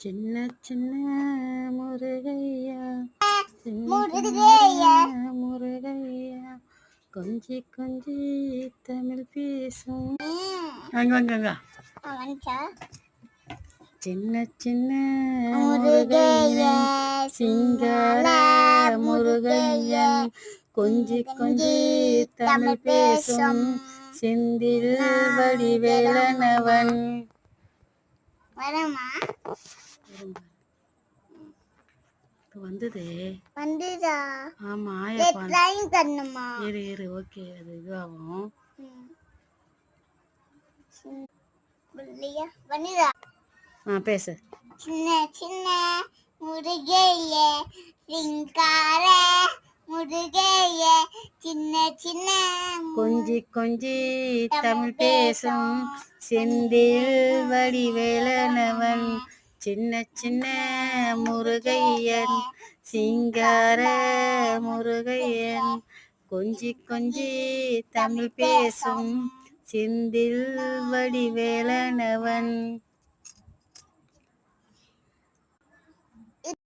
சின்ன சின்ன முருகையா, சின்ன முருகையா முருகையா, கொஞ்சி கொஞ்சி தமிழ் பேசும். வாங்க வாங்க வாங்க. வந்துச்சா? சின்ன சின்ன முருகையா சிங்கார முருகையன், கொஞ்சி கொஞ்சி தமிழ் பேசும் செந்தில் வடிவேலனவன். வரமா வந்ததே வந்துதா? ஆமா ட்ரைன் பண்ணனுமா? இரு ஓகே, அது இதுவாகும். வந்ததா? பேசு. சின்ன சின்ன முருகையே சிங்கார முருகையே, சின்ன சின்ன கொஞ்சி கொஞ்சி தமிழ் பேசும் செந்தில் வடிவேலனவன். சின்ன சின்ன முருகையன் சிங்கார முருகையன், கொஞ்சி கொஞ்சி தமிழ் பேசும் செந்தில் வடிவேலனவன்.